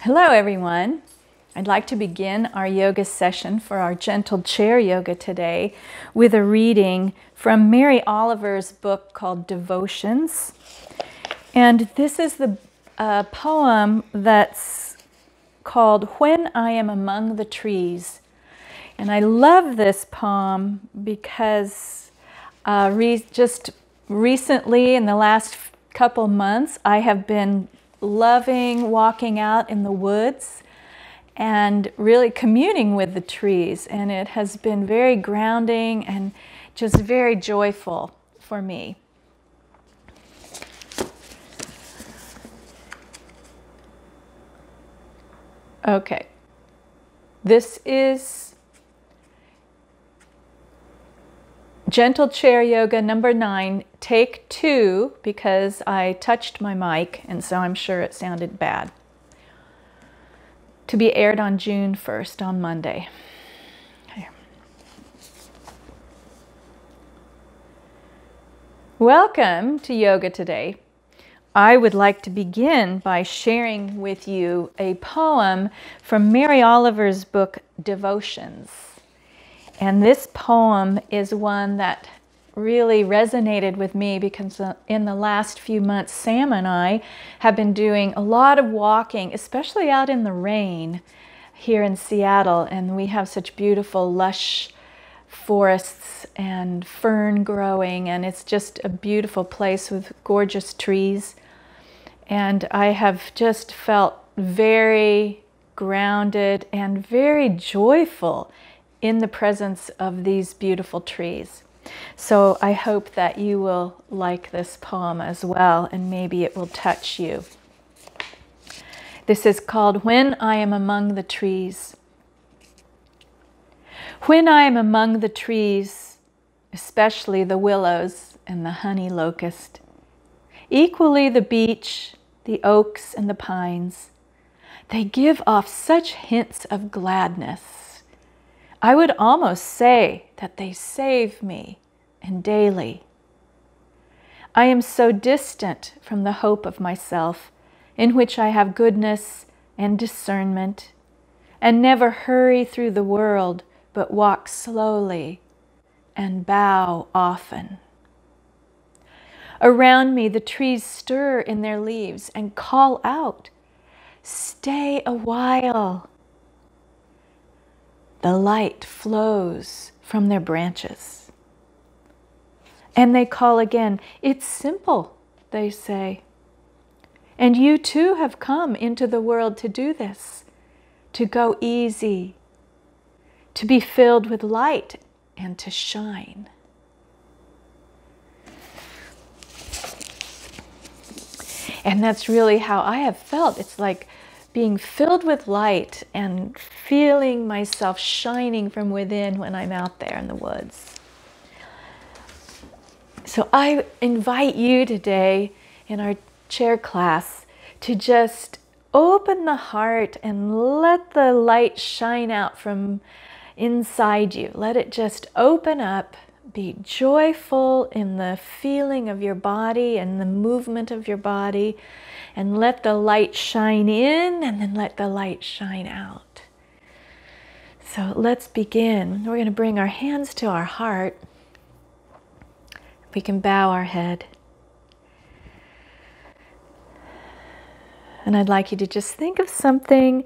Hello everyone. I'd like to begin our yoga session for our gentle chair yoga today with a reading from Mary Oliver's book called Devotions. And this is the poem that's called When I Am Among the Trees. And I love this poem because just recently in the last couple months I have been loving walking out in the woods and really communing with the trees, and it has been very grounding and just very joyful for me. Okay, this is Gentle Chair Yoga number 9, take 2, because I touched my mic and so I'm sure it sounded bad. To be aired on June 1st, on Monday. Okay. Welcome to Yoga Today. I would like to begin by sharing with you a poem from Mary Oliver's book, Devotions. And this poem is one that really resonated with me because in the last few months, Sam and I have been doing a lot of walking, especially out in the rain here in Seattle. And we have such beautiful, lush forests and fern growing. And it's just a beautiful place with gorgeous trees. And I have just felt very grounded and very joyful in the presence of these beautiful trees. So I hope that you will like this poem as well, and maybe it will touch you. This is called When I Am Among the Trees. When I am among the trees, especially the willows and the honey locust, equally the beech, the oaks and the pines, they give off such hints of gladness. I would almost say that they save me, and daily. I am so distant from the hope of myself, in which I have goodness and discernment, and never hurry through the world, but walk slowly and bow often. Around me the trees stir in their leaves and call out, "Stay a while." The light flows from their branches. And they call again. It's simple, they say. And you too have come into the world to do this, to go easy, to be filled with light and to shine. And that's really how I have felt. It's like being filled with light and feeling myself shining from within when I'm out there in the woods. So I invite you today in our chair class to just open the heart and let the light shine out from inside you. Let it just open up. Be joyful in the feeling of your body and the movement of your body, and let the light shine in and then let the light shine out. So let's begin. We're going to bring our hands to our heart. We can bow our head. And I'd like you to just think of something.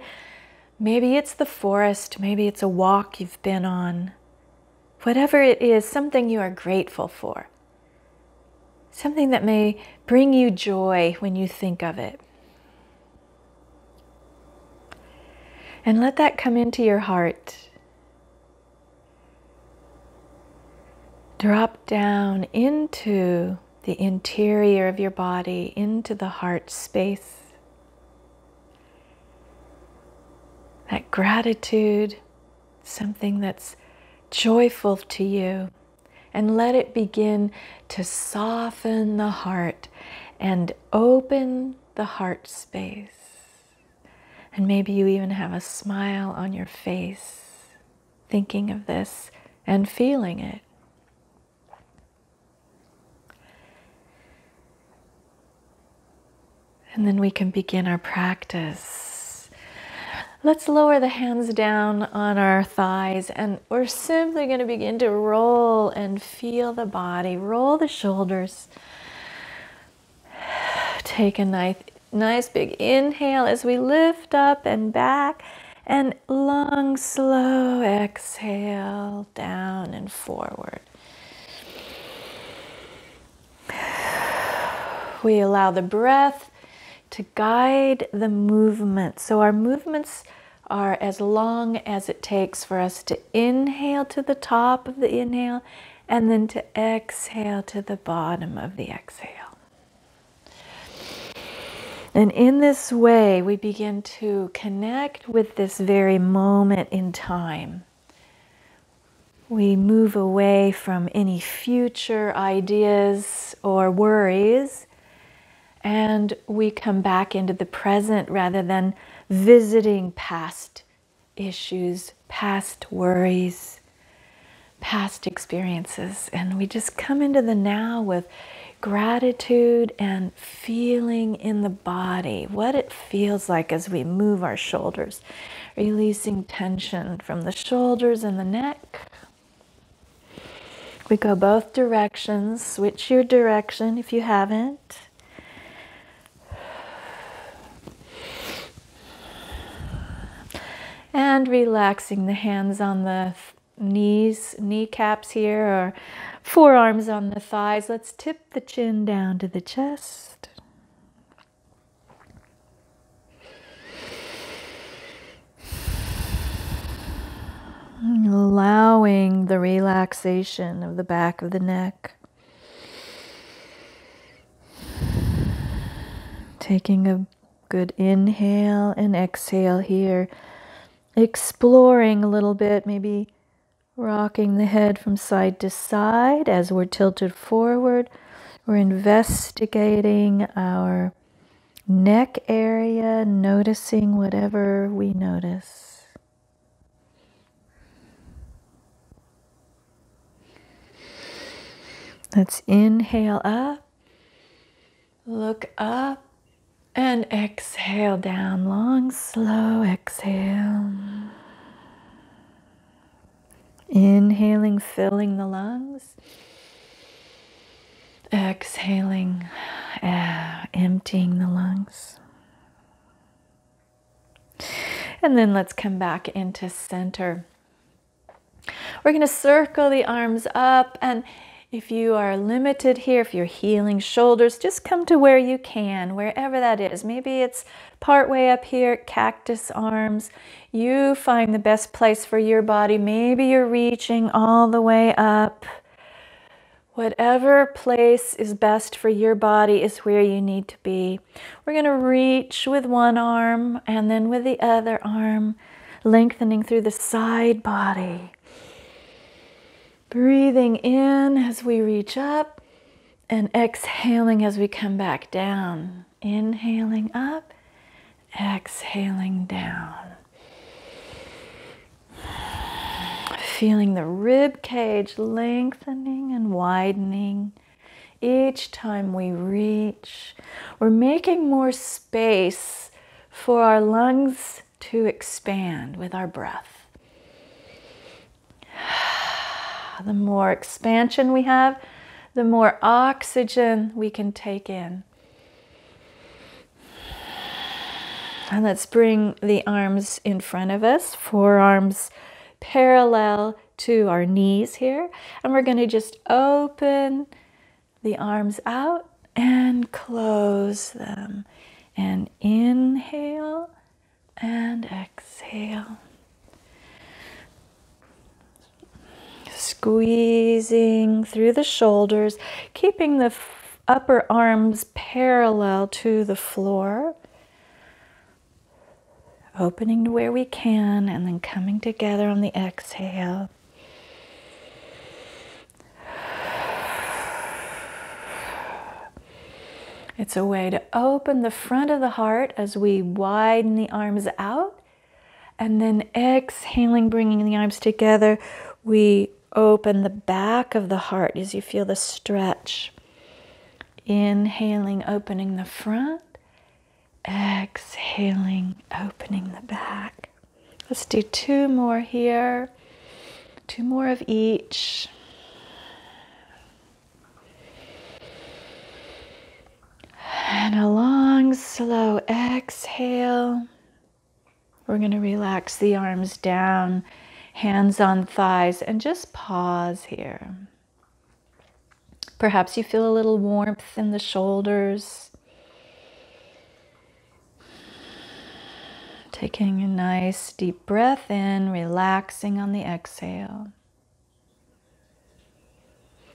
Maybe it's the forest, maybe it's a walk you've been on. Whatever it is, something you are grateful for. Something that may bring you joy when you think of it. And let that come into your heart. Drop down into the interior of your body, into the heart space. That gratitude, something that's joyful to you, and let it begin to soften the heart and open the heart space. And maybe you even have a smile on your face, thinking of this and feeling it. And then we can begin our practice Let's lower the hands down on our thighs, and we're simply going to begin to roll and feel the body. Roll the shoulders. Take a nice big inhale as we lift up and back, and long, slow exhale down and forward. We allow the breath to guide the movement. So our movements are as long as it takes for us to inhale to the top of the inhale and then to exhale to the bottom of the exhale. And in this way, we begin to connect with this very moment in time. We move away from any future ideas or worries, and we come back into the present rather than visiting past issues, past worries, past experiences. And we just come into the now with gratitude and feeling in the body, what it feels like as we move our shoulders, releasing tension from the shoulders and the neck. We go both directions. Switch your direction if you haven't. And relaxing the hands on the knees, kneecaps here, or forearms on the thighs. Let's tip the chin down to the chest. Allowing the relaxation of the back of the neck. Taking a good inhale and exhale here. Exploring a little bit, maybe rocking the head from side to side as we're tilted forward. We're investigating our neck area, noticing whatever we notice. Let's inhale up, look up, and exhale down. Long, slow exhale. Inhaling, filling the lungs. Exhaling, emptying the lungs. And then let's come back into center. We're going to circle the arms up, and if you are limited here, if you're healing shoulders, just come to where you can, wherever that is. Maybe it's part way up here, cactus arms. You find the best place for your body. Maybe you're reaching all the way up. Whatever place is best for your body is where you need to be. We're going to reach with one arm and then with the other arm, lengthening through the side body. Breathing in as we reach up and exhaling as we come back down. Inhaling up, exhaling down. Feeling the rib cage lengthening and widening. Each time we reach, we're making more space for our lungs to expand with our breath. The more expansion we have, the more oxygen we can take in. And let's bring the arms in front of us, forearms parallel to our knees here. And we're going to just open the arms out and close them. And inhale and exhale. Squeezing through the shoulders, keeping the upper arms parallel to the floor. Opening to where we can and then coming together on the exhale. It's a way to open the front of the heart as we widen the arms out. And then exhaling, bringing the arms together, we open the back of the heart as you feel the stretch. Inhaling, opening the front. Exhaling, opening the back. Let's do 2 more here. 2 more of each. And a long, slow exhale. We're going to relax the arms down, hands on thighs, and just pause here. Perhaps you feel a little warmth in the shoulders. Taking a nice deep breath in, relaxing on the exhale.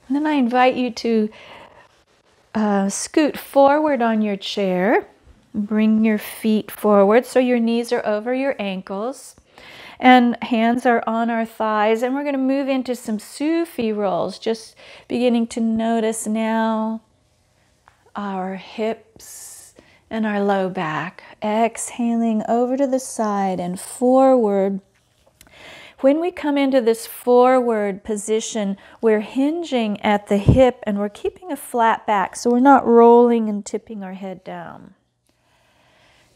And then I invite you to scoot forward on your chair. Bring your feet forward so your knees are over your ankles and hands are on our thighs. And we're going to move into some Sufi rolls, just beginning to notice now our hips and our low back. Exhaling over to the side and forward. When we come into this forward position, we're hinging at the hip and we're keeping a flat back, so we're not rolling and tipping our head down.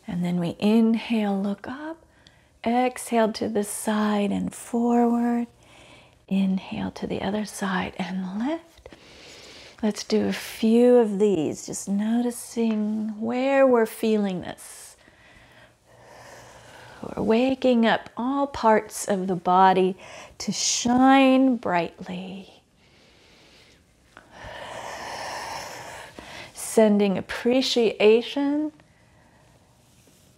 And then we inhale, look up, exhale to the side and forward, inhale to the other side and lift. Let's do a few of these, just noticing where we're feeling this. We're waking up all parts of the body to shine brightly. Sending appreciation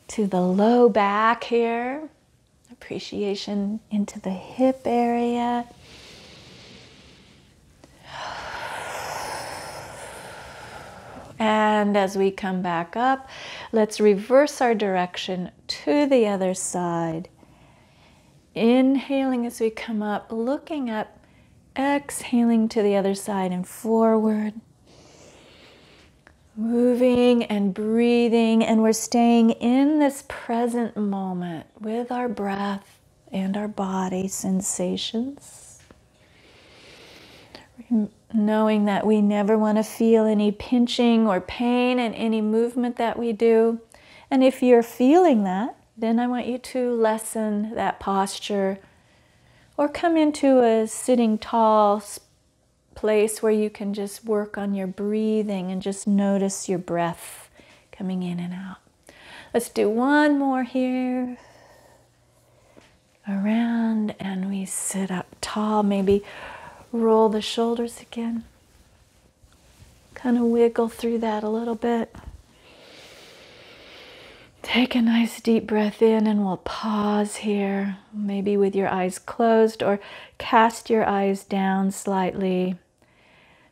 to the low back here. Appreciation into the hip area. And as we come back up, let's reverse our direction to the other side. Inhaling as we come up, looking up, exhaling to the other side and forward. Moving and breathing, and we're staying in this present moment with our breath and our body sensations. Knowing that we never want to feel any pinching or pain in any movement that we do. And if you're feeling that, then I want you to lessen that posture or come into a sitting tall place where you can just work on your breathing and just notice your breath coming in and out. Let's do 1 more here. Around, and we sit up tall, maybe roll the shoulders again. Kind of wiggle through that a little bit. Take a nice deep breath in and we'll pause here, maybe with your eyes closed, or cast your eyes down slightly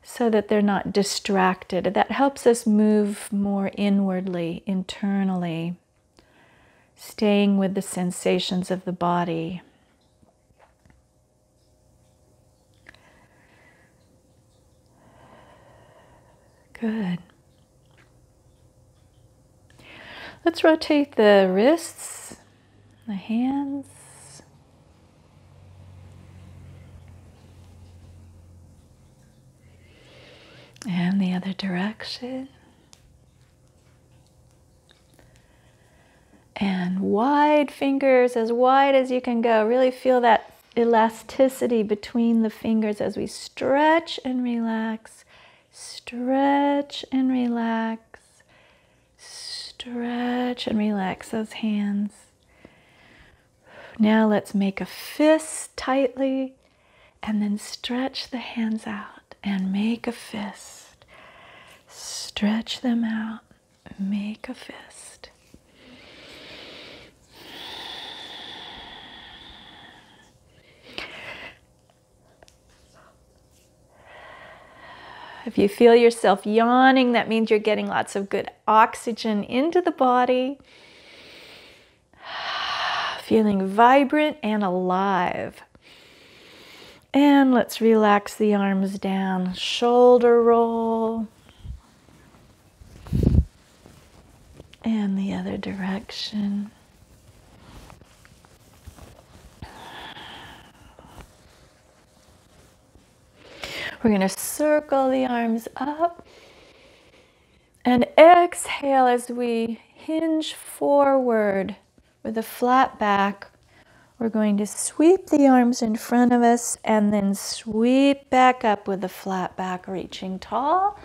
so that they're not distracted. That helps us move more inwardly, internally, staying with the sensations of the body. Good. Let's rotate the wrists, the hands. And the other direction. And wide fingers, as wide as you can go. Really feel that elasticity between the fingers as we stretch and relax. Stretch and relax. Stretch and relax those hands. Now let's make a fist tightly and then stretch the hands out and make a fist. Stretch them out, make a fist. If you feel yourself yawning, that means you're getting lots of good oxygen into the body. Feeling vibrant and alive. And let's relax the arms down. Shoulder roll. And the other direction. We're going to circle the arms up and exhale as we hinge forward with a flat back, We're going to sweep the arms in front of us and then sweep back up with a flat back, reaching tall.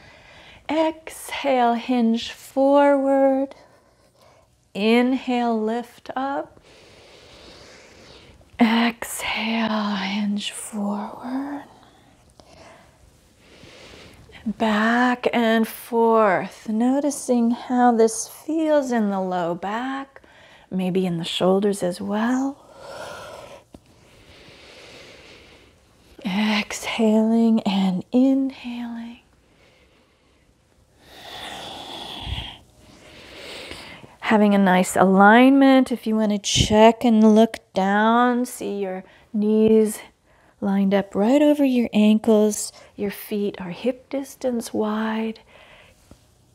Exhale, hinge forward. Inhale, lift up. Exhale, hinge forward. Back and forth, noticing how this feels in the low back, maybe in the shoulders as well. Exhaling and inhaling. Having a nice alignment. If you want to check and look down, see your knees lined up right over your ankles. Your feet are hip distance wide.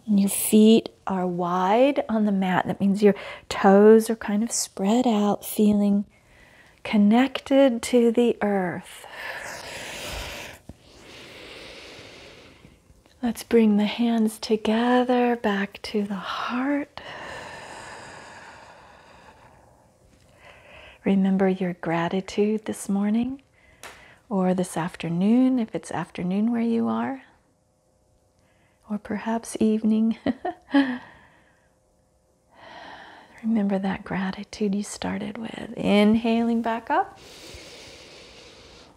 And your feet are wide on the mat. That means your toes are kind of spread out, feeling connected to the earth. Let's bring the hands together back to the heart. Remember your gratitude this morning or this afternoon, if it's afternoon where you are, or perhaps evening. Remember that gratitude you started with. Inhaling back up.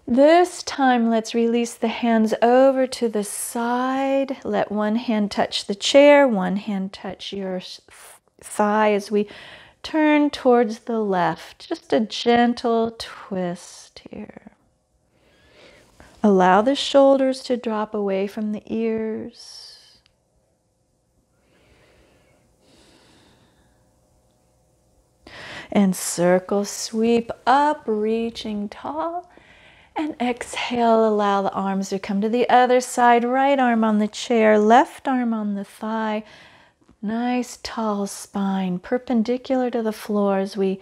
This time, let's release the hands over to the side. Let one hand touch the chair, one hand touch your thigh as we turn towards the left. Just a gentle twist here. Allow the shoulders to drop away from the ears. And circle, sweep up, reaching tall. And exhale, allow the arms to come to the other side. Right arm on the chair, left arm on the thigh. Nice tall spine, perpendicular to the floor as we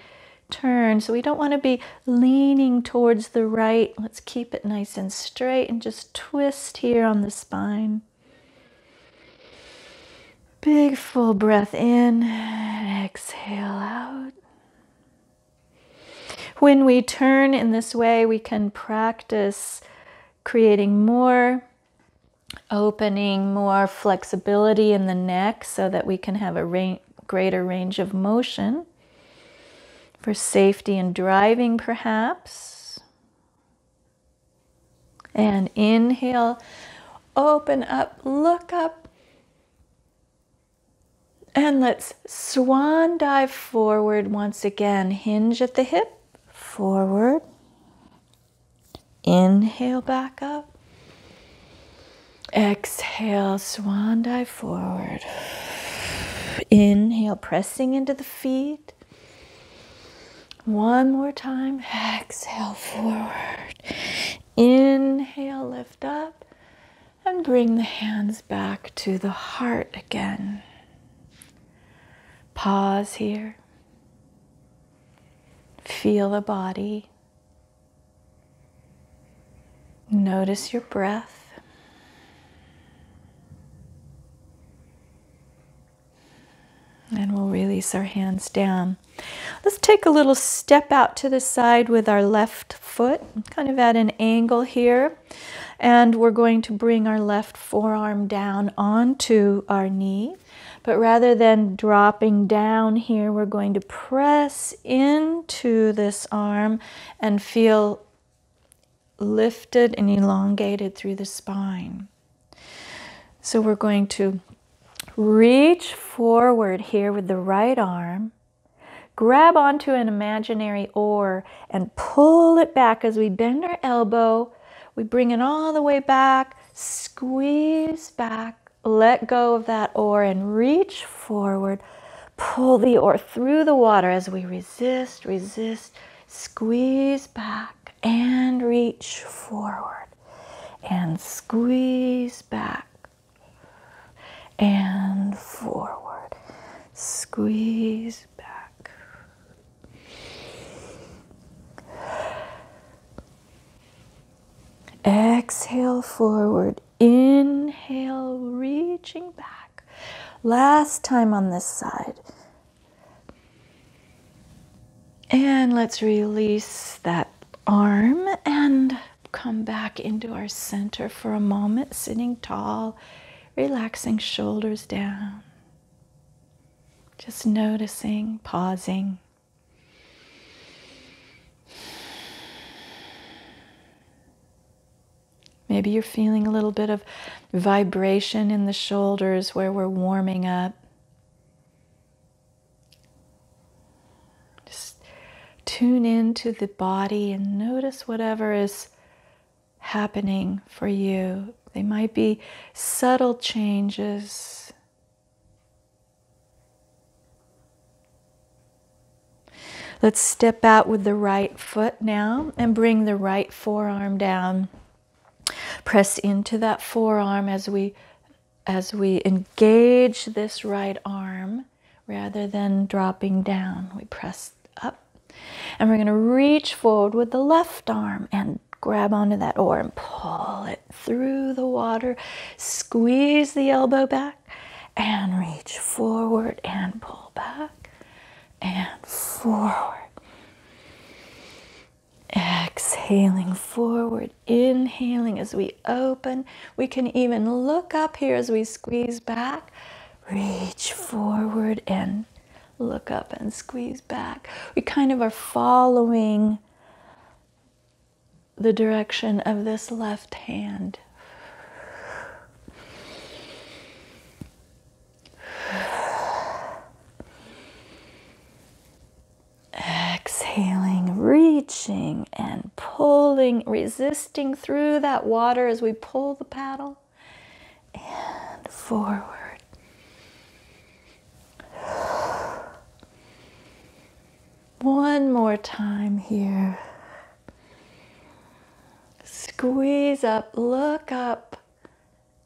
turn. So we don't want to be leaning towards the right. Let's keep it nice and straight and just twist here on the spine. Big full breath in, exhale out. When we turn in this way, we can practice creating more opening, more flexibility in the neck so that we can have a greater range of motion for safety in driving, perhaps. And inhale, open up, look up. And let's swan dive forward once again. Hinge at the hip. Forward. Inhale back up. Exhale, swan dive forward. Inhale, pressing into the feet. One more time. Exhale, forward. Inhale, lift up. And bring the hands back to the heart again. Pause here. Feel the body. Notice your breath. And we'll release our hands down. Let's take a little step out to the side with our left foot, kind of at an angle here. And we're going to bring our left forearm down onto our knee. But rather than dropping down here, we're going to press into this arm and feel lifted and elongated through the spine. So we're going to reach forward here with the right arm, grab onto an imaginary oar and pull it back as we bend our elbow. We bring it all the way back, squeeze back. Let go of that oar and reach forward. Pull the oar through the water as we resist, squeeze back and reach forward. And squeeze back and forward. Squeeze back. Exhale forward. Inhale, reaching back. Last time on this side. And let's release that arm and come back into our center for a moment, sitting tall, relaxing shoulders down. Just noticing, pausing. Maybe you're feeling a little bit of vibration in the shoulders where we're warming up. Just tune into the body and notice whatever is happening for you. They might be subtle changes. Let's step out with the right foot now and bring the right forearm down. Press into that forearm as we engage this right arm rather than dropping down. We press up and we're going to reach forward with the left arm and grab onto that oar and pull it through the water. Squeeze the elbow back and reach forward and pull back and forward. Exhaling forward, inhaling as we open. We can even look up here as we squeeze back. Reach forward and look up and squeeze back. We kind of are following the direction of this left hand. Exhaling, reaching and pulling, resisting through that water as we pull the paddle and forward. One more time here. Squeeze up, look up,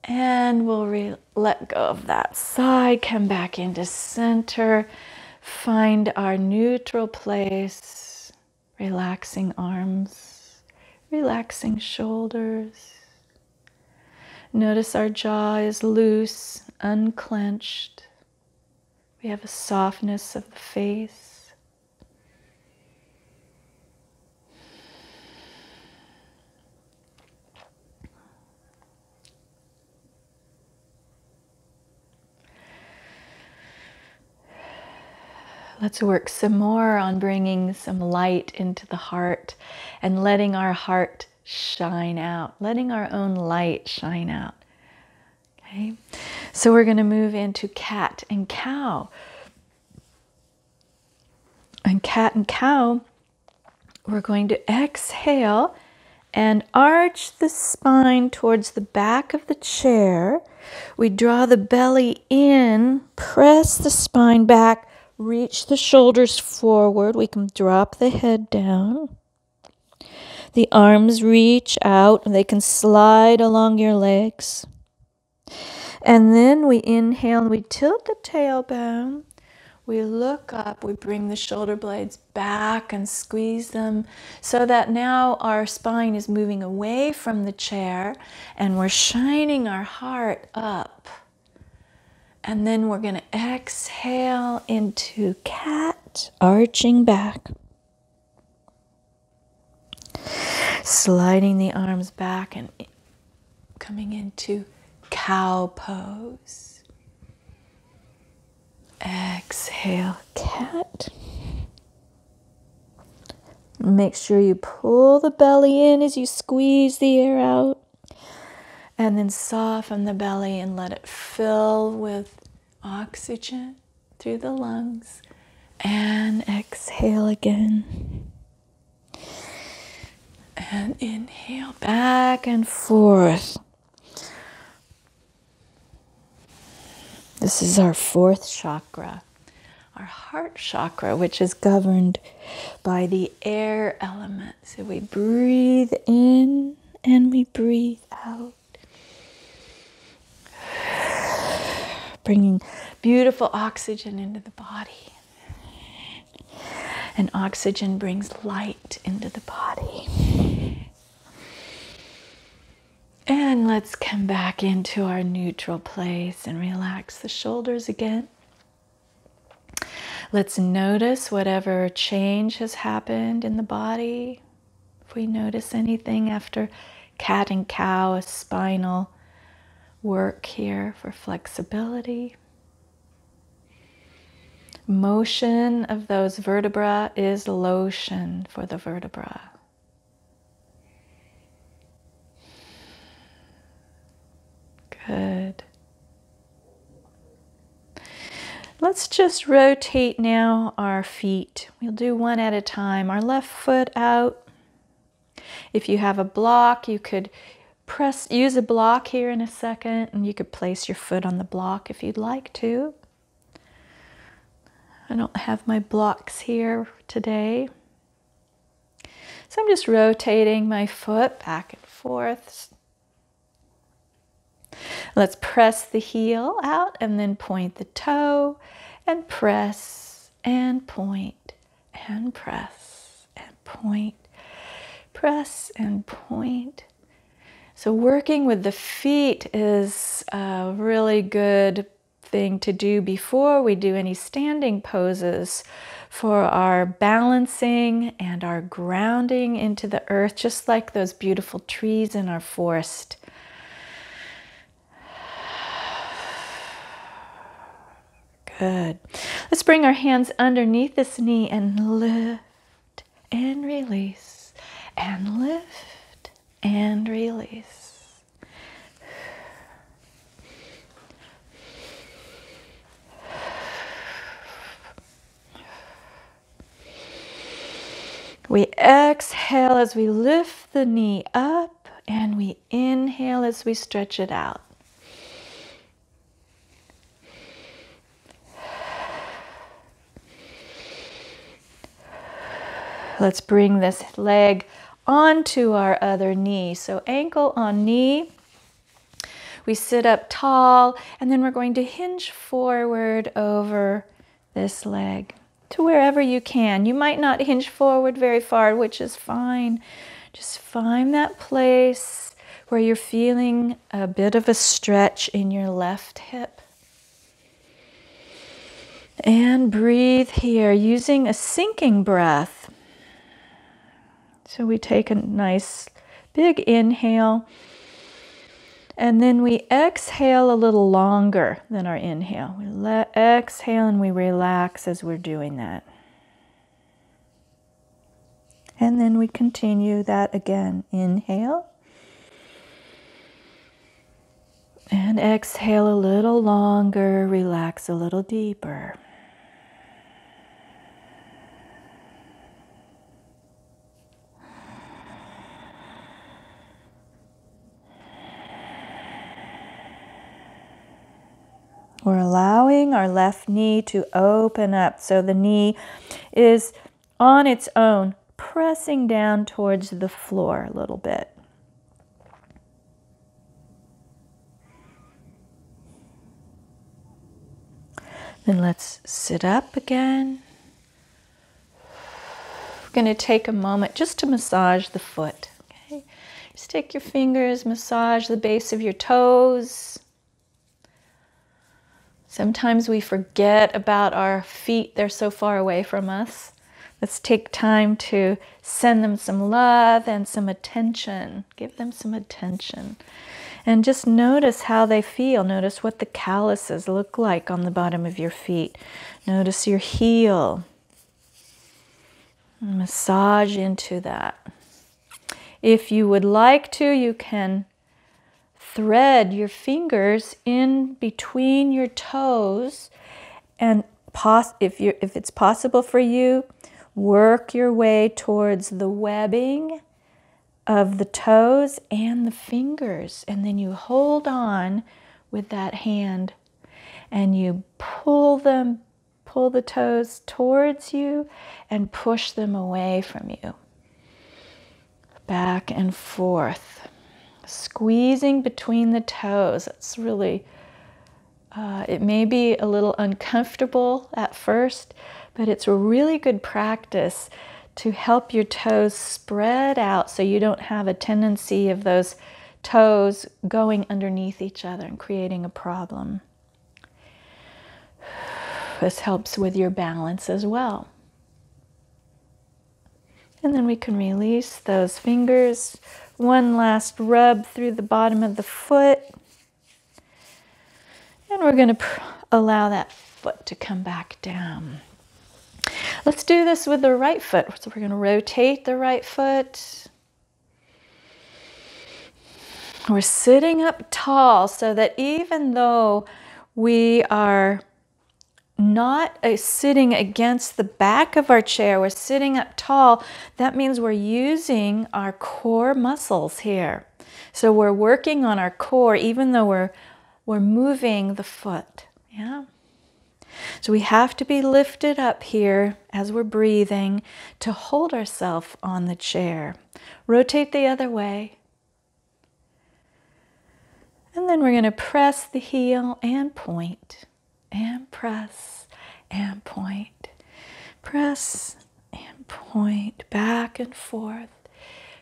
and we'll let go of that side. Come back into center. Find our neutral place. Relaxing arms, relaxing shoulders. Notice our jaw is loose, unclenched. We have a softness of the face. Let's work some more on bringing some light into the heart and letting our heart shine out, letting our own light shine out. Okay, so we're going to move into cat and cow. And cat and cow, we're going to exhale and arch the spine towards the back of the chair. We draw the belly in, press the spine back, reach the shoulders forward. We can drop the head down. The arms reach out and they can slide along your legs. And then we inhale and we tilt the tailbone. We look up, we bring the shoulder blades back and squeeze them so that now our spine is moving away from the chair and we're shining our heart up. And then we're going to exhale into cat, arching back. Sliding the arms back and coming into cow pose. Exhale, cat. Make sure you pull the belly in as you squeeze the air out. And then soften the belly and let it fill with oxygen through the lungs. And exhale again. And inhale back and forth. This is our fourth chakra, our heart chakra, which is governed by the air element. So we breathe in and we breathe out. Bringing beautiful oxygen into the body. And oxygen brings light into the body. And let's come back into our neutral place and relax the shoulders again. Let's notice whatever change has happened in the body. If we notice anything after cat and cow, a spinal work here for flexibility. Motion of those vertebrae is lotion for the vertebra. Good. Let's just rotate now our feet. We'll do one at a time. Our left foot out. If you have a block, you could use a block here in a second, and you could place your foot on the block if you'd like to. I don't have my blocks here today. So I'm just rotating my foot back and forth. Let's press the heel out and then point the toe and press and point and press and point, press and point. So working with the feet is a really good thing to do before we do any standing poses for our balancing and our grounding into the earth, just like those beautiful trees in our forest. Good. Let's bring our hands underneath this knee and lift and release and lift and release. We exhale as we lift the knee up, and we inhale as we stretch it out. Let's bring this leg onto our other knee. So ankle on knee. We sit up tall, and then we're going to hinge forward over this leg to wherever you can. You might not hinge forward very far, which is fine. Just find that place where you're feeling a bit of a stretch in your left hip. And breathe here using a sinking breath. So we take a nice big inhale, and then we exhale a little longer than our inhale. We exhale and we relax as we're doing that. And then we continue that again. Inhale. And exhale a little longer, relax a little deeper. We're allowing our left knee to open up, so the knee is on its own, pressing down towards the floor a little bit. Then let's sit up again. We're going to take a moment just to massage the foot. Okay? Just take your fingers, massage the base of your toes. Sometimes we forget about our feet. They're so far away from us. Let's take time to send them some love and some attention. Give them some attention. And just notice how they feel. Notice what the calluses look like on the bottom of your feet. Notice your heel. Massage into that. If you would like to, you can thread your fingers in between your toes, and if it's possible for you, work your way towards the webbing of the toes and the fingers, and then you hold on with that hand and you pull the toes towards you and push them away from you. Back and forth. Squeezing between the toes. It's really, it may be a little uncomfortable at first, but it's a really good practice to help your toes spread out so you don't have a tendency of those toes going underneath each other and creating a problem. This helps with your balance as well. And then we can release those fingers. One last rub through the bottom of the foot. And we're going to allow that foot to come back down. Let's do this with the right foot. So we're going to rotate the right foot. We're sitting up tall so that even though we are not sitting against the back of our chair, we're sitting up tall. That means we're using our core muscles here. So we're working on our core even though we're moving the foot. Yeah. So we have to be lifted up here as we're breathing to hold ourselves on the chair. Rotate the other way. And then we're going to press the heel and point, and press and point, press and point, back and forth,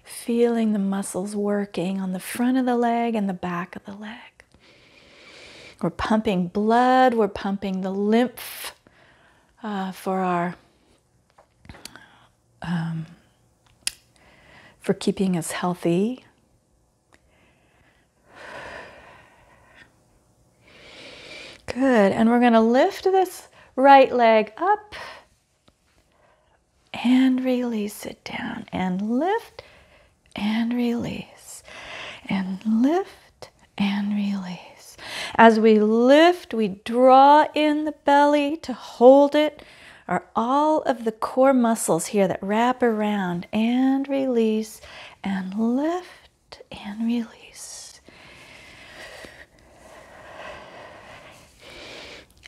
feeling the muscles working on the front of the leg and the back of the leg. We're pumping blood, we're pumping the lymph for keeping us healthy. Good, and we're going to lift this right leg up and release it down, and lift and release, and lift and release. As we lift, we draw in the belly to hold it, are all of the core muscles here that wrap around, and release, and lift and release.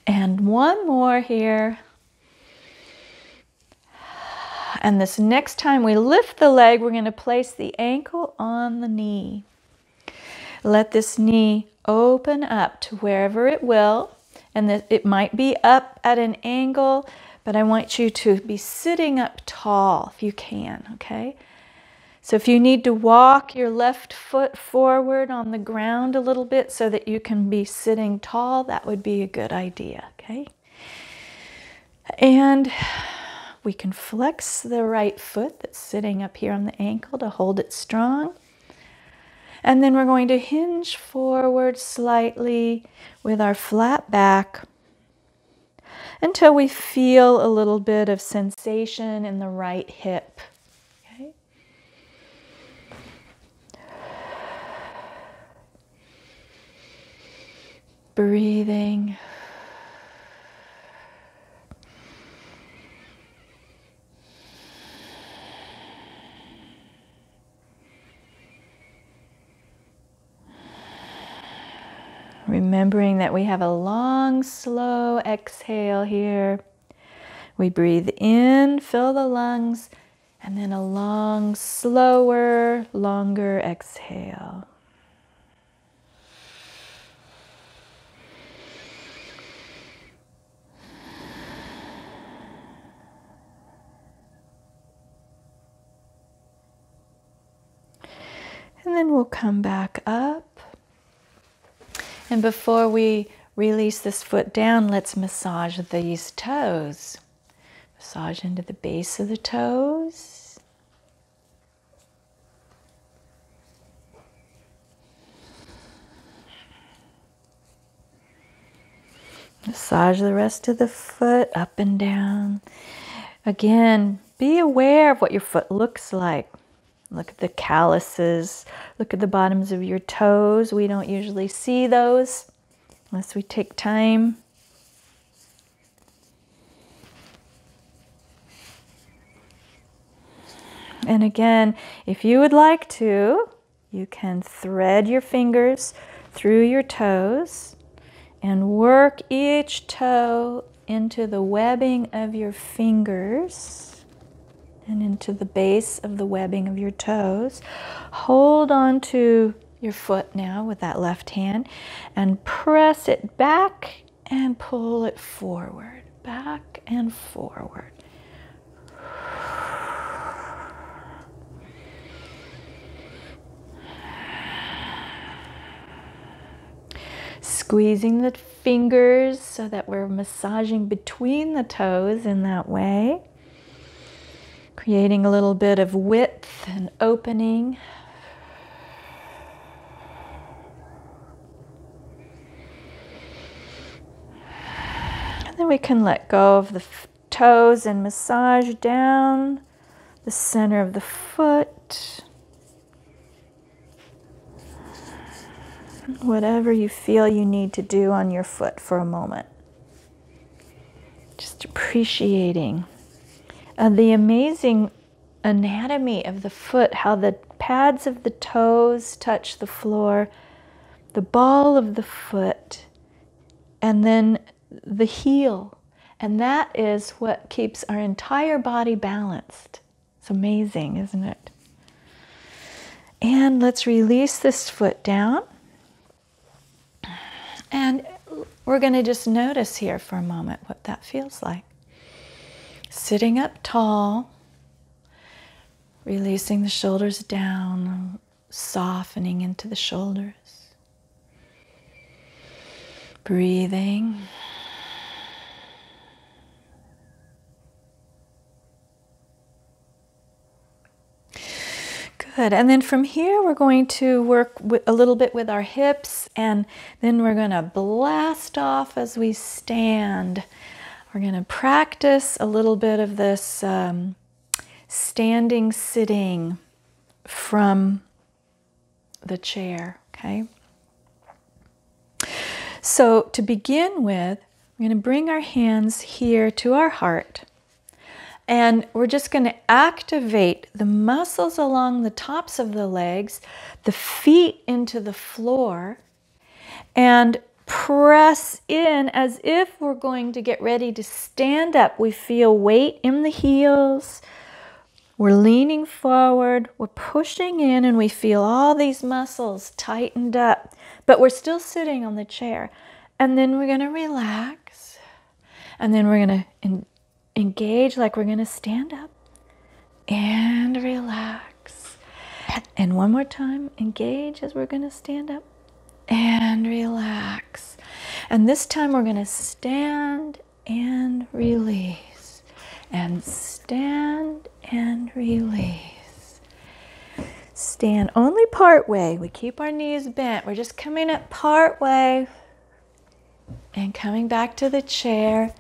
And one more here. And this next time we lift the leg, we're going to place the ankle on the knee. Let this knee open up to wherever it will. And it might be up at an angle, but I want you to be sitting up tall if you can, okay? So if you need to walk your left foot forward on the ground a little bit so that you can be sitting tall, that would be a good idea, okay? And we can flex the right foot that's sitting up here on the ankle to hold it strong. And then we're going to hinge forward slightly with our flat back until we feel a little bit of sensation in the right hip. Okay? Breathing. Remembering that we have a long, slow exhale here. We breathe in, fill the lungs, and then a long, slower, longer exhale. And then we'll come back up. And before we release this foot down, let's massage these toes. Massage into the base of the toes. Massage the rest of the foot up and down. Again, be aware of what your foot looks like. Look at the calluses. Look at the bottoms of your toes. We don't usually see those unless we take time. And again, if you would like to, you can thread your fingers through your toes and work each toe into the webbing of your fingers and into the base of the webbing of your toes. Hold on to your foot now with that left hand and press it back and pull it forward, back and forward. Squeezing the fingers so that we're massaging between the toes in that way. Creating a little bit of width and opening. And then we can let go of the toes and massage down the center of the foot. Whatever you feel you need to do on your foot for a moment. Just appreciating the amazing anatomy of the foot, how the pads of the toes touch the floor, the ball of the foot, and then the heel. And that is what keeps our entire body balanced. It's amazing, isn't it? And let's release this foot down. And we're going to just notice here for a moment what that feels like. Sitting up tall, releasing the shoulders down, softening into the shoulders. Breathing. Good. And then from here, we're going to work a little bit with our hips, and then we're going to blast off as we stand. We're going to practice a little bit of this standing, sitting from the chair, okay? So to begin with, we're going to bring our hands here to our heart. And we're just going to activate the muscles along the tops of the legs, the feet into the floor, and press in as if we're going to get ready to stand up. We feel weight in the heels. We're leaning forward. We're pushing in, and we feel all these muscles tightened up. But we're still sitting on the chair. And then we're going to relax. And then we're going to engage like we're going to stand up and relax. And one more time, engage as we're going to stand up and relax. And this time we're going to stand and release. And stand and release. Stand only part way. We keep our knees bent. We're just coming up part way and coming back to the chair.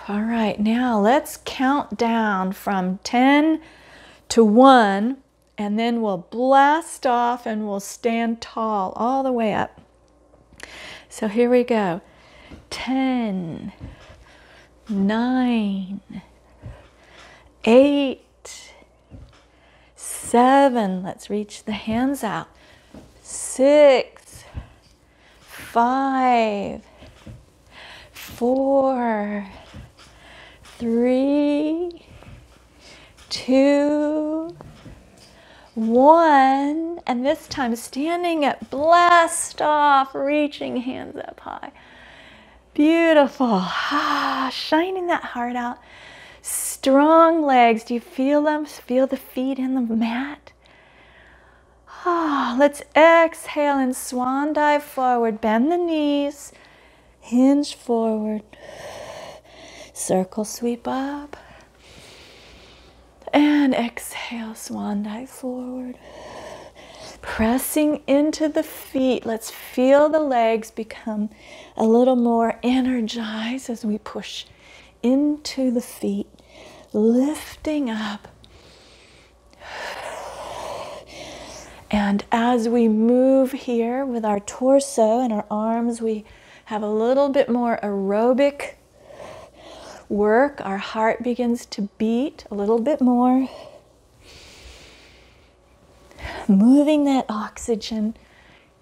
All right, now let's count down from 10 to 1, and then we'll blast off and we'll stand tall all the way up. So here we go. 10, 9, 8, 7, let's reach the hands out. 6, 5, 4, 3, 2, 1, and this time standing up, blast off, reaching hands up high. Beautiful. Shining that heart out. Strong legs. Do you feel them? Feel the feet in the mat? Let's exhale and swan dive forward. Bend the knees. Hinge forward. Circle sweep up. And exhale, swan dive forward. Pressing into the feet. Let's feel the legs become a little more energized as we push into the feet. Lifting up. And as we move here with our torso and our arms, we have a little bit more aerobic work. Our heart begins to beat a little bit more. Moving that oxygen,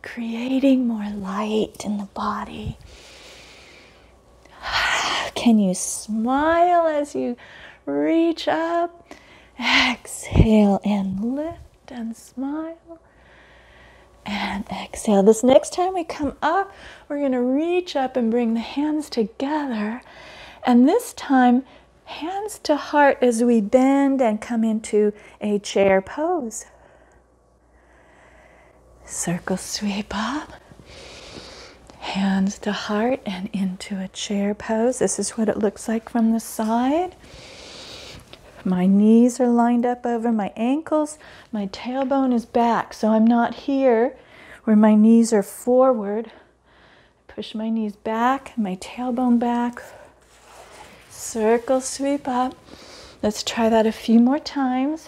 creating more light in the body. Can you smile as you reach up? Exhale and lift and smile. And exhale. This next time we come up, we're going to reach up and bring the hands together. And this time, hands to heart as we bend and come into a chair pose. Circle sweep up. Hands to heart and into a chair pose. This is what it looks like from the side. My knees are lined up over my ankles. My tailbone is back, so I'm not here where my knees are forward. Push my knees back, my tailbone back. Circle, sweep up. Let's try that a few more times.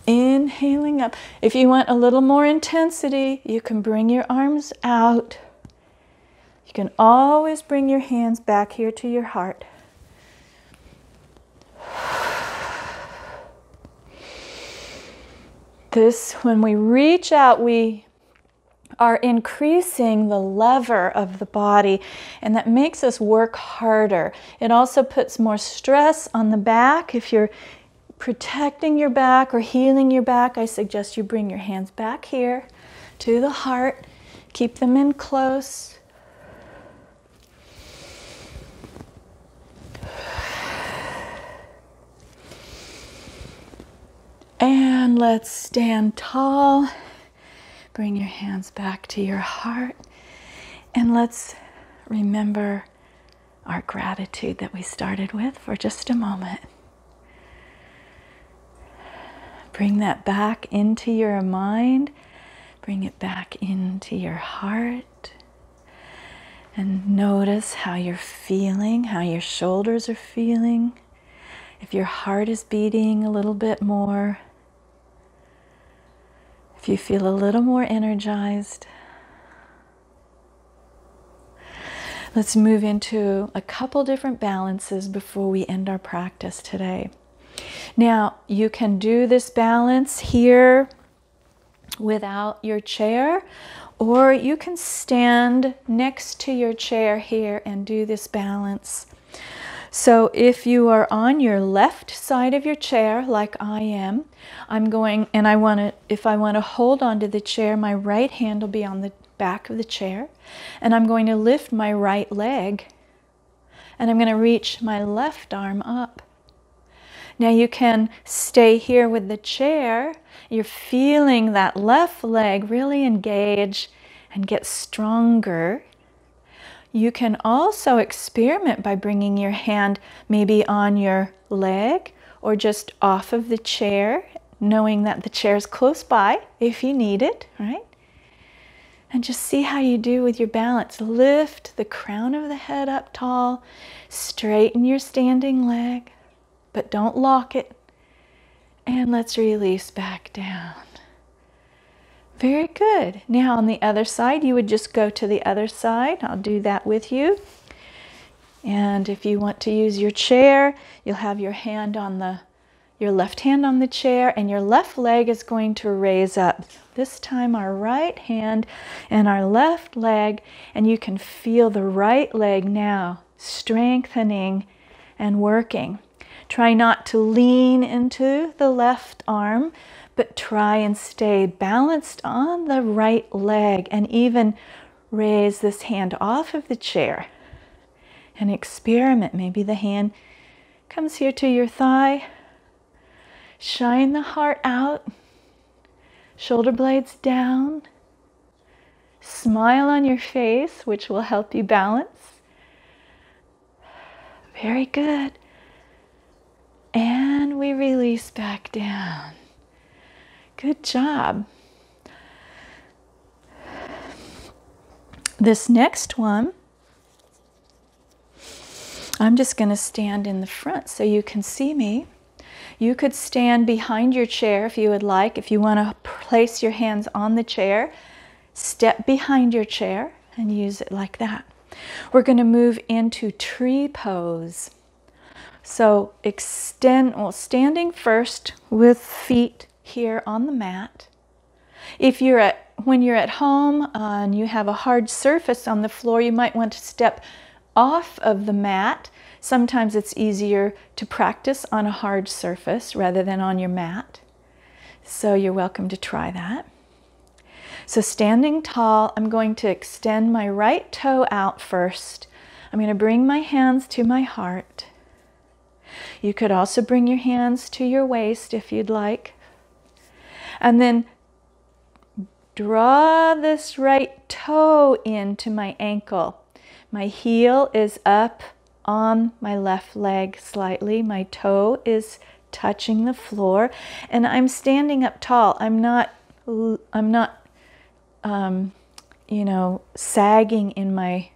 Inhaling up. If you want a little more intensity, you can bring your arms out. You can always bring your hands back here to your heart. This, when we reach out, we are increasing the lever of the body, and that makes us work harder. It also puts more stress on the back. If you're protecting your back or healing your back, I suggest you bring your hands back here to the heart. Keep them in close. And let's stand tall. Bring your hands back to your heart. And let's remember our gratitude that we started with for just a moment. Bring that back into your mind. Bring it back into your heart. And notice how you're feeling, how your shoulders are feeling. If your heart is beating a little bit more. If you feel a little more energized. Let's move into a couple different balances before we end our practice today. Now, you can do this balance here without your chair, or you can stand next to your chair here and do this balance. So if you are on your left side of your chair, like I am, I'm going, and if I want to hold onto the chair, my right hand will be on the back of the chair, and I'm going to lift my right leg, and I'm going to reach my left arm up. Now you can stay here with the chair. You're feeling that left leg really engage and get stronger. You can also experiment by bringing your hand maybe on your leg or just off of the chair, knowing that the chair is close by if you need it, right? And just see how you do with your balance. Lift the crown of the head up tall, straighten your standing leg, but don't lock it. And let's release back down. Very good. Now on the other side, you would just go to the other side. I'll do that with you. And if you want to use your chair, you'll have your left hand on the chair, and your left leg is going to raise up. This time our right hand and our left leg, and you can feel the right leg now strengthening and working. Try not to lean into the left arm, but try and stay balanced on the right leg, and even raise this hand off of the chair and experiment. Maybe the hand comes here to your thigh. Shine the heart out, shoulder blades down. Smile on your face, which will help you balance. Very good. And we release back down. Good job. This next one, I'm just going to stand in the front so you can see me. You could stand behind your chair if you would like. If you want to place your hands on the chair, step behind your chair and use it like that. We're going to move into tree pose. So standing first with feet here on the mat. When you're at home and you have a hard surface on the floor, you might want to step off of the mat. Sometimes it's easier to practice on a hard surface rather than on your mat. So you're welcome to try that. So standing tall, I'm going to extend my right toe out first. I'm going to bring my hands to my heart. You could also bring your hands to your waist if you'd like. And then Draw this right toe into my ankle. My heel is up on my left leg slightly. My toe is touching the floor, and I'm standing up tall. I'm not you know, sagging in my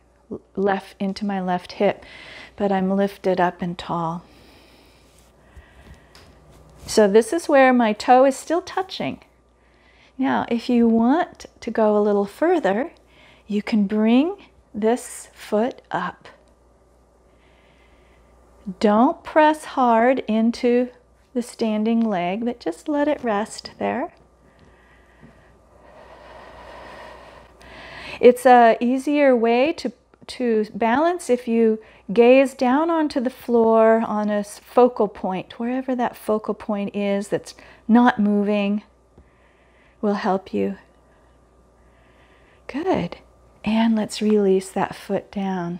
into my left hip, but I'm lifted up and tall. So this is where my toe is still touching. Now, if you want to go a little further, you can bring this foot up. Don't press hard into the standing leg, but just let it rest there. It's an easier way to balance if you gaze down onto the floor on a focal point. Wherever that focal point is that's not moving will help you. Good. And let's release that foot down.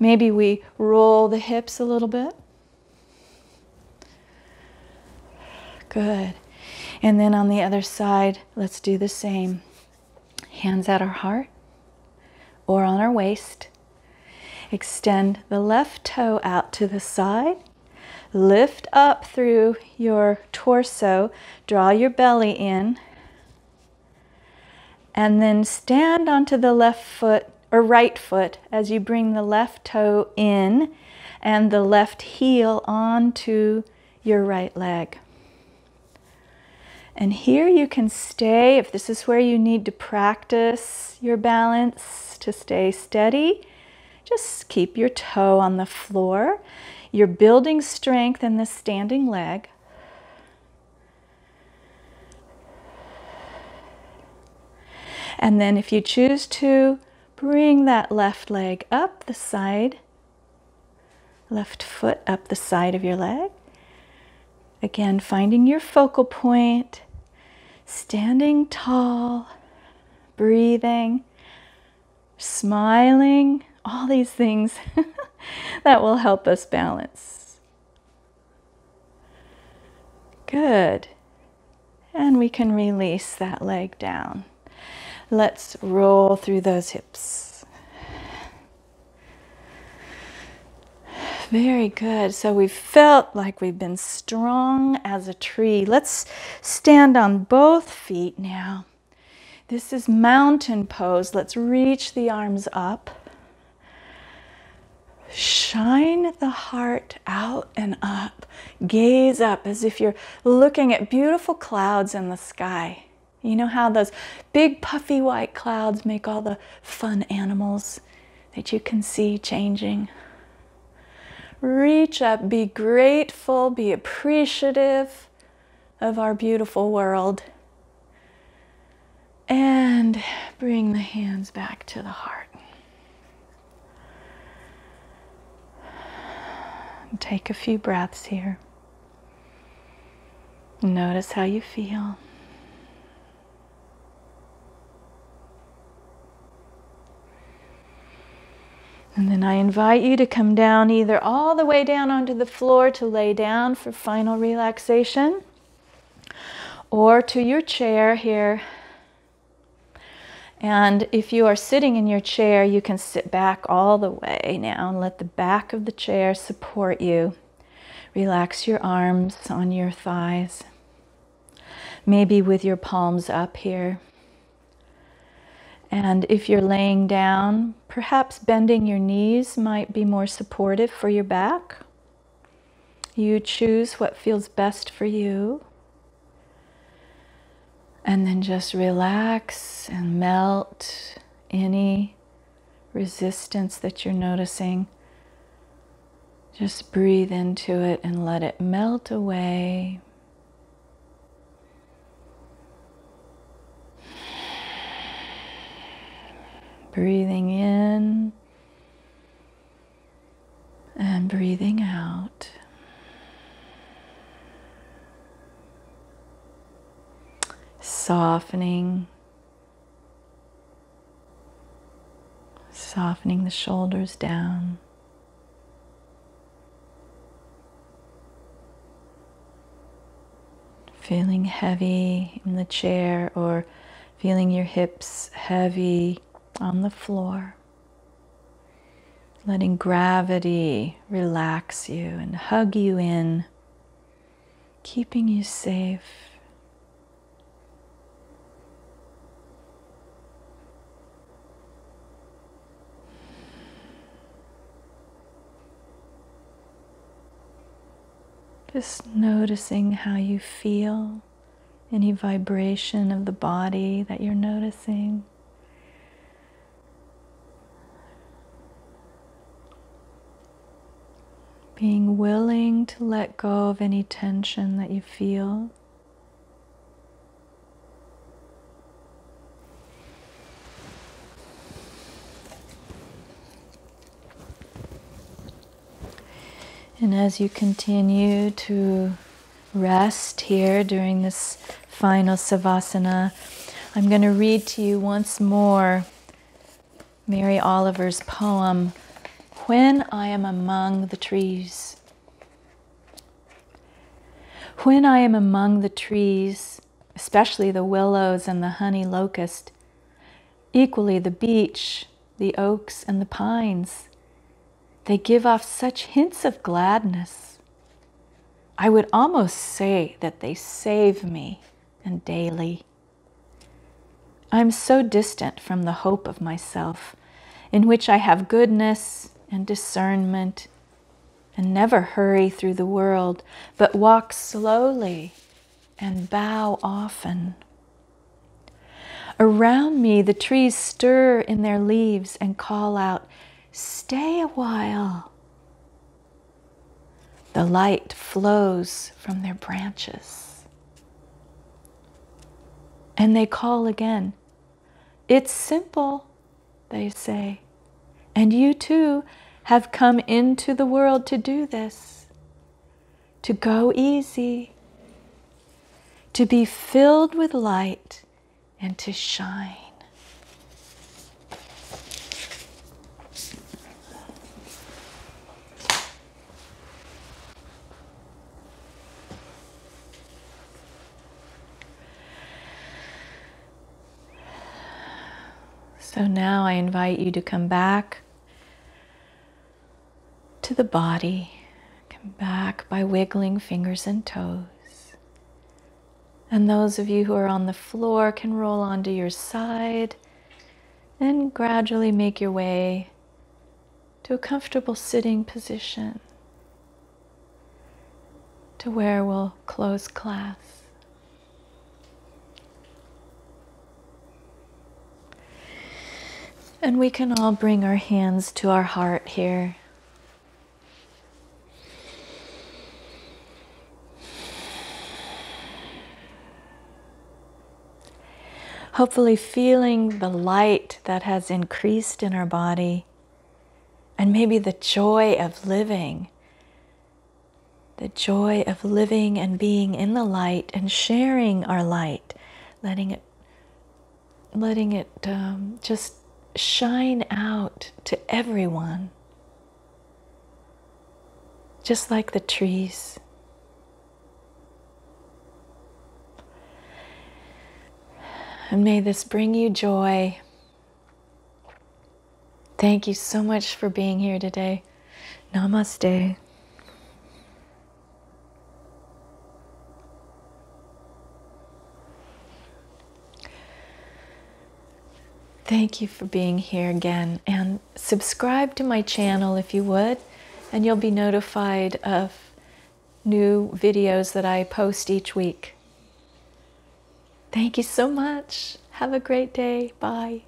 Maybe we roll the hips a little bit. Good. And then on the other side, let's do the same. Hands at our heart or on our waist. Extend the left toe out to the side. Lift up through your torso. Draw your belly in. And then stand onto the left foot or right foot as you bring the left toe in and the left heel onto your right leg. And here you can stay, if this is where you need to practice your balance to stay steady, just keep your toe on the floor. You're building strength in the standing leg. And then if you choose to, bring that left leg up the side, left foot up the side of your leg. Again, finding your focal point. Standing tall, breathing, smiling, all these things that will help us balance. Good. And we can release that leg down. Let's roll through those hips. Very good. So we've felt like we've been strong as a tree. Let's stand on both feet now. This is mountain pose. Let's reach the arms up. Shine the heart out and up. Gaze up as if you're looking at beautiful clouds in the sky. You know how those big puffy white clouds make all the fun animals that you can see changing? Reach up, be grateful, be appreciative of our beautiful world. And bring the hands back to the heart. And take a few breaths here. Notice how you feel. And then I invite you to come down either all the way down onto the floor to lay down for final relaxation, or to your chair here. And if you are sitting in your chair, you can sit back all the way now and let the back of the chair support you. Relax your arms on your thighs, maybe with your palms up here. And if you're laying down, perhaps bending your knees might be more supportive for your back. You choose what feels best for you. And then just relax and melt any resistance that you're noticing. Just breathe into it and let it melt away. Breathing in and breathing out. Softening the shoulders down. Feeling heavy in the chair or Feeling your hips heavy on the floor. Letting gravity relax you and hug you in, keeping you safe. Just noticing how you feel, any vibration of the body that you're noticing. Being willing to let go of any tension that you feel. And as you continue to rest here during this final savasana, I'm going to read to you once more Mary Oliver's poem, When I Am Among the Trees. When I am among the trees, especially the willows and the honey locust, equally the beech, the oaks and the pines, they give off such hints of gladness. I would almost say that they save me, and daily. I'm so distant from the hope of myself, in which I have goodness and discernment, and never hurry through the world, but walk slowly and bow often. Around me the trees stir in their leaves and call out, "Stay a while." The light flows from their branches. And they call again. "It's simple," they say. "And you too have come into the world to do this, to go easy, to be filled with light and to shine." So now I invite you to come back to the body. Come back by wiggling fingers and toes. And those of you who are on the floor can roll onto your side and gradually make your way to a comfortable sitting position, to where we'll close class. And we can all bring our hands to our heart here. Hopefully feeling the light that has increased in our body, and maybe the joy of living. The joy of living and being in the light and sharing our light, letting it just shine out to everyone, just like the trees. And may this bring you joy. Thank you so much for being here today. Namaste. Thank you for being here again, and subscribe to my channel if you would, and you'll be notified of new videos that I post each week. Thank you so much. Have a great day. Bye.